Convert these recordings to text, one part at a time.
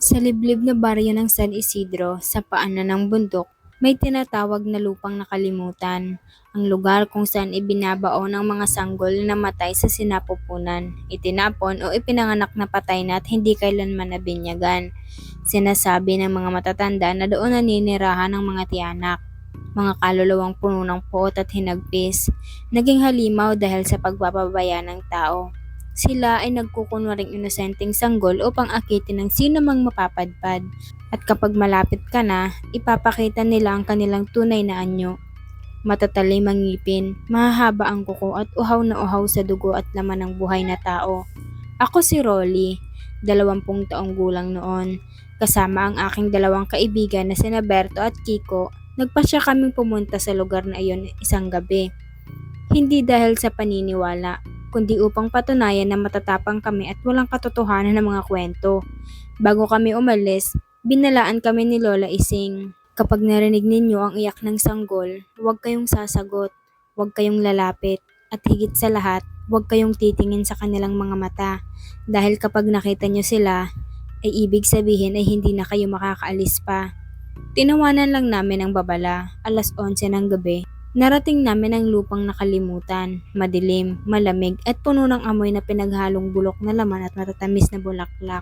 Sa liblib na baryo ng San Isidro sa paanan ng bundok, may tinatawag na lupang nakalimutan, ang lugar kung saan ibinabaon ang mga sanggol na namatay sa sinapupunan, itinapon o ipinanganak na patay na at hindi kailanman nabinyagan. Sinasabi ng mga matatanda na doon naninirahan ng mga tiyanak, mga kaluluwang puno ng puot at hinagpis, naging halimaw dahil sa pagpapabaya ng tao. Sila ay nagkukunwaring inosenteng sanggol upang akitin ng sino mang mapapadpad. At kapag malapit ka na, ipapakita nila ang kanilang tunay na anyo. Matatalim ang ngipin, mahahaba ang kuko at uhaw na uhaw sa dugo at laman ng buhay na tao. Ako si Rolly, 20 taong gulang noon. Kasama ang aking dalawang kaibigan na sina Berto at Kiko, nagpasya kaming pumunta sa lugar na iyon isang gabi. Hindi dahil sa paniniwala, kundi upang patunayan na matatapang kami at walang katotohanan ng mga kwento. Bago kami umalis, binalaan kami ni Lola Ising. Kapag narinig ninyo ang iyak ng sanggol, huwag kayong sasagot, huwag kayong lalapit, at higit sa lahat, huwag kayong titingin sa kanilang mga mata. Dahil kapag nakita nyo sila, ay ibig sabihin ay hindi na kayo makakaalis pa. Tinawanan lang namin ang babala, 11:00 ng gabi. Narating namin ang lupang nakalimutan, madilim, malamig at puno ng amoy na pinaghalong bulok na laman at matatamis na bulaklak.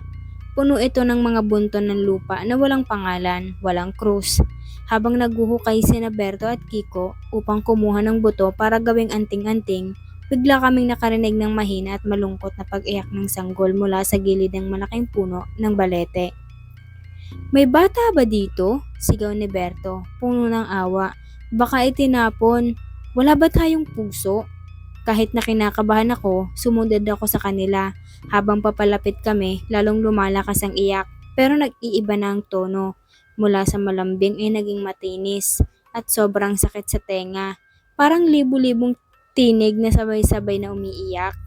Puno ito ng mga bunton ng lupa na walang pangalan, walang krus. Habang naghuhukay sina Berto at Kiko upang kumuha ng buto para gawing anting-anting, bigla kaming nakarinig ng mahina at malungkot na pag-iyak ng sanggol mula sa gilid ng malaking puno ng balete. "May bata ba dito?" sigaw ni Berto, puno ng awa. "Baka itinapon. Wala ba tayong puso?" Kahit na kinakabahan ako, sumunod ako sa kanila. Habang papalapit kami, lalong lumalakas ang iyak. Pero nag-iiba na ang tono. Mula sa malambing ay naging matinis at sobrang sakit sa tenga. Parang libu-libong tinig na sabay-sabay na umiiyak.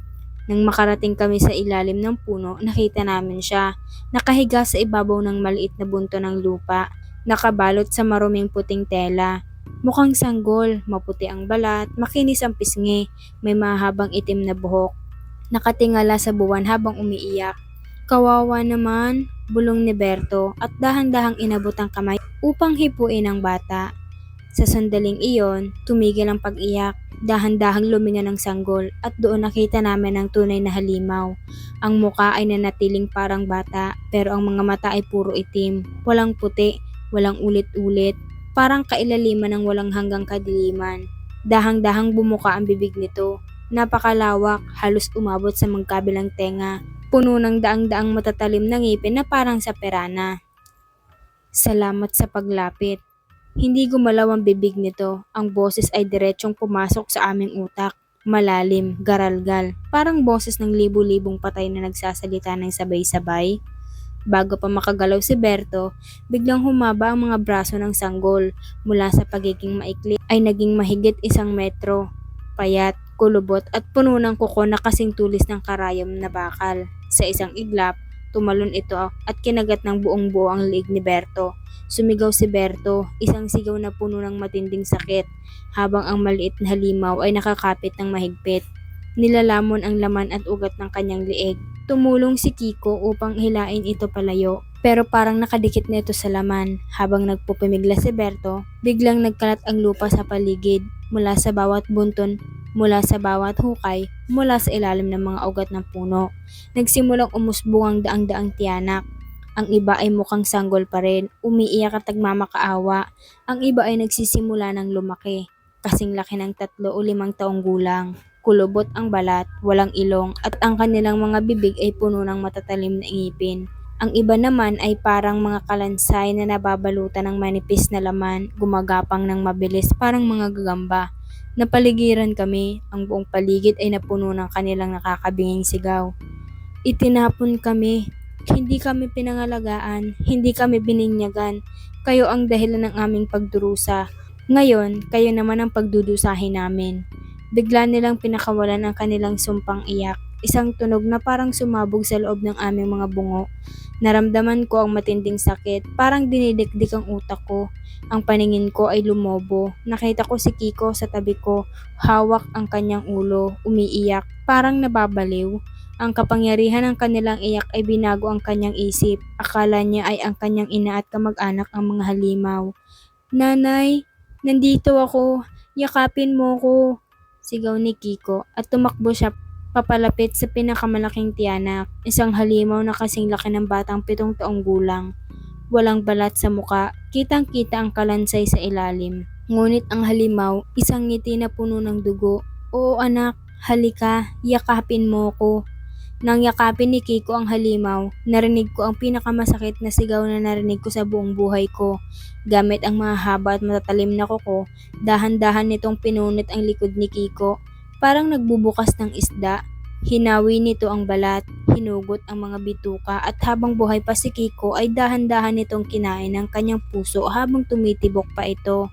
Nang makarating kami sa ilalim ng puno, nakita namin siya, nakahiga sa ibabaw ng maliit na bunto ng lupa, nakabalot sa maruming puting tela. Mukhang sanggol, maputi ang balat, makinis ang pisngi, may mahabang itim na buhok. Nakatingala sa buwan habang umiiyak. "Kawawa naman," bulong ni Berto at dahan-dahang inabot ang kamay upang hipuin ang bata. Sa sandaling iyon, tumigil ang pag-iyak. Dahan-dahang lumingon ang sanggol at doon nakita namin ang tunay na halimaw. Ang muka ay nanatiling parang bata pero ang mga mata ay puro itim, walang puti, walang ulit-ulit, parang kailaliman ng walang hanggang kadiliman. Dahang-dahang bumuka ang bibig nito. Napakalawak, halos umabot sa magkabilang tenga, puno ng daang-daang matatalim na ngipin na parang sa perana. Salamat sa paglapit. Hindi gumalaw ang bibig nito, ang boses ay diretsong pumasok sa aming utak. Malalim, garalgal, parang boses ng libu-libong patay na nagsasalita ng sabay-sabay. Bago pa makagalaw si Berto, biglang humaba ang mga braso ng sanggol. Mula sa pagiging maikli ay naging mahigit 1 metro. Payat, kulubot at puno ng kuko na kasing tulis ng karayom na bakal. Sa isang iglap, tumalon ito at kinagat ng buong buo ang liig ni Berto. Sumigaw si Berto, isang sigaw na puno ng matinding sakit, habang ang maliit na halimaw ay nakakapit ng mahigpit. Nilalamon ang laman at ugat ng kanyang liig. Tumulong si Kiko upang hilain ito palayo, pero parang nakadikit na ito sa laman. Habang nagpupumigla si Berto, biglang nagkalat ang lupa sa paligid, mula sa bawat bunton, mula sa bawat hukay, mula sa ilalim ng mga ugat ng puno. Nagsimulang umusbong ang daang-daang tiyanak. Ang iba ay mukhang sanggol pa rin, umiiyak at nagmamakaawa. Ang iba ay nagsisimula ng lumaki, kasing laki ng 3 o 5 taong gulang. Kulubot ang balat, walang ilong, at ang kanilang mga bibig ay puno ng matatalim na ngipin. Ang iba naman ay parang mga kalansay na nababalutan ng manipis na laman, gumagapang ng mabilis parang mga gagamba. Napaligiran kami, ang buong paligid ay napuno ng kanilang nakakabinging sigaw. "Itinapon kami. Hindi kami pinangalagaan, hindi kami bininyagan. Kayo ang dahilan ng aming pagdurusa. Ngayon, kayo naman ang pagdudusahin namin." Bigla nilang pinakawalan ang kanilang sumpang iyak, isang tunog na parang sumabog sa loob ng aming mga bungo. Naramdaman ko ang matinding sakit, parang dinidikdik ang utak ko. Ang paningin ko ay lumobo. Nakita ko si Kiko sa tabi ko, hawak ang kanyang ulo, umiiyak, parang nababaliw. Ang kapangyarihan ng kanilang iyak ay binago ang kanyang isip. Akala niya ay ang kanyang ina at kamag-anak ang mga halimaw. Nanay, nandito ako. Yakapin mo ko. Sigaw ni Kiko at tumakbo siya papalapit sa pinakamalaking tiyanak, isang halimaw na kasing laki ng batang 7 taong gulang. Walang balat sa muka, kitang-kita ang kalansay sa ilalim. Ngunit ang halimaw, isang ngiti na puno ng dugo. Oo anak, halika, yakapin mo ko. Nang yakapin ni Kiko ang halimaw, narinig ko ang pinakamasakit na sigaw na narinig ko sa buong buhay ko. Gamit ang mahahaba at matatalim na kuko, dahan-dahan nitong pinunit ang likod ni Kiko. Parang nagbubukas ng isda. Hinawi nito ang balat, hinugot ang mga bituka at habang buhay pa si Kiko ay dahan-dahan nitong kinain ang kanyang puso habang tumitibok pa ito.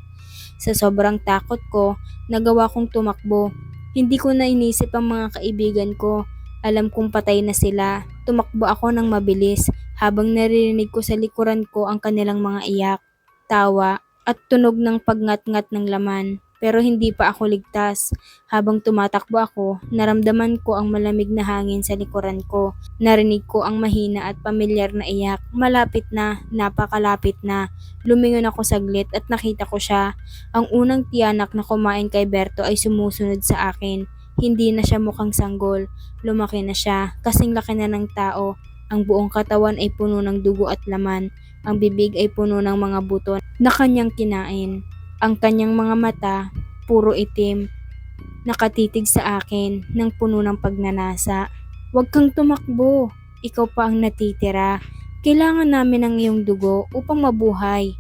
Sa sobrang takot ko, nagawa kong tumakbo. Hindi ko na inisip ang mga kaibigan ko. Alam kong patay na sila. Tumakbo ako ng mabilis habang naririnig ko sa likuran ko ang kanilang mga iyak, tawa at tunog ng pagngat-ngat ng laman. Pero hindi pa ako ligtas. Habang tumatakbo ako, naramdaman ko ang malamig na hangin sa likuran ko. Narinig ko ang mahina at pamilyar na iyak. Malapit na, napakalapit na. Lumingon ako saglit at nakita ko siya. Ang unang tiyanak na kumain kay Berto ay sumusunod sa akin. Hindi na siya mukhang sanggol. Lumaki na siya, kasing laki na ng tao. Ang buong katawan ay puno ng dugo at laman. Ang bibig ay puno ng mga buto na kanyang kinain. Ang kanyang mga mata, puro itim, nakatitig sa akin ng puno ng pagnanasa. Huwag kang tumakbo, ikaw pa ang natitira. Kailangan namin ng iyong dugo upang mabuhay,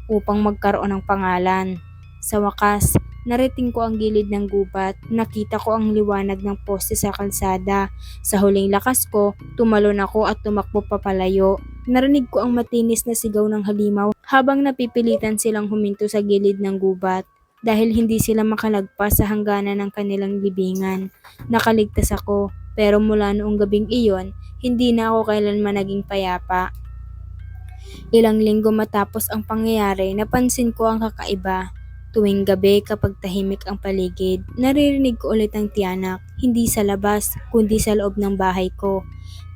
upang magkaroon ng pangalan. Sa wakas, narating ko ang gilid ng gubat, nakita ko ang liwanag ng poste sa kalsada. Sa huling lakas ko, tumalon ako at tumakbo papalayo. Narinig ko ang matinis na sigaw ng halimaw habang napipilitan silang huminto sa gilid ng gubat dahil hindi sila makalagpas sa hangganan ng kanilang libingan. Nakaligtas ako, pero mula noong gabing iyon, hindi na ako kailanman naging payapa. Ilang linggo matapos ang pangyayari, napansin ko ang kakaiba. Tuwing gabi kapag tahimik ang paligid, naririnig ko ulit ang tiyanak, hindi sa labas, kundi sa loob ng bahay ko.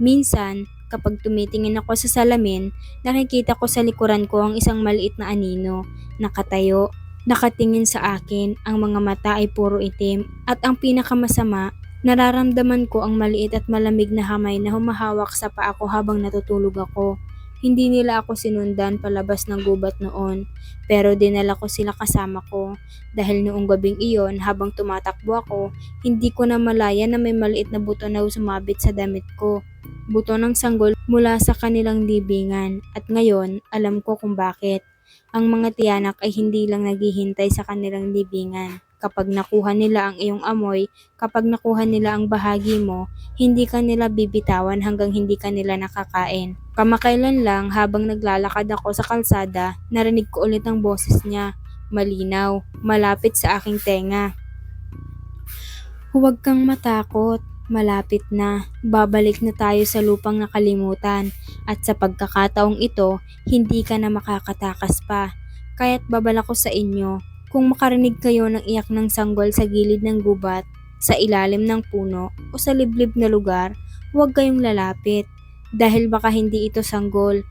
Minsan, kapag tumitingin ako sa salamin, nakikita ko sa likuran ko ang isang maliit na anino, nakatayo, nakatingin sa akin, ang mga mata ay puro itim, at ang pinakamasama, nararamdaman ko ang maliit at malamig na kamay na humahawak sa paa ko habang natutulog ako. Hindi nila ako sinundan palabas ng gubat noon, pero dinala ko sila kasama ko. Dahil noong gabing iyon, habang tumatakbo ako, hindi ko na malaya na may maliit na buto na sumabit sa damit ko. Buto ng sanggol mula sa kanilang libingan, at ngayon, alam ko kung bakit. Ang mga tiyanak ay hindi lang naghihintay sa kanilang libingan. Kapag nakuha nila ang iyong amoy, kapag nakuha nila ang bahagi mo, hindi ka nila bibitawan hanggang hindi ka nila nakakain. Kamakailan lang habang naglalakad ako sa kalsada, narinig ko ulit ang boses niya. Malinaw, malapit sa aking tenga. Huwag kang matakot, malapit na. Babalik na tayo sa lupang nakalimutan. At sa pagkakataong ito, hindi ka na makakatakas pa. Kaya't babala ko sa inyo, kung makarinig kayo ng iyak ng sanggol sa gilid ng gubat, sa ilalim ng puno, o sa liblib na lugar, huwag kayong lalapit. Dahil baka hindi ito sanggol,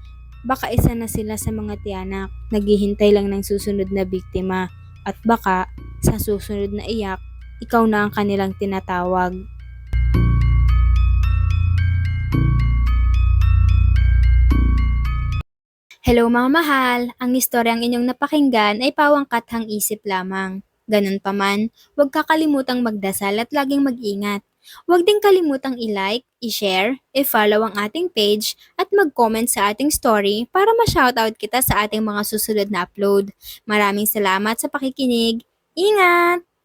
baka isa na sila sa mga tiyanak, naghihintay lang ng susunod na biktima. At baka, sa susunod na iyak, ikaw na ang kanilang tinatawag. Hello mga mahal! Ang istoryang inyong napakinggan ay pawang-kathang isip lamang. Ganun pa man, huwag kakalimutang magdasal at laging mag-ingat. Huwag din kalimutang i-like, i-share, i-follow ang ating page at mag-comment sa ating story para ma-shoutout kita sa ating mga susunod na upload. Maraming salamat sa pakikinig. Ingat!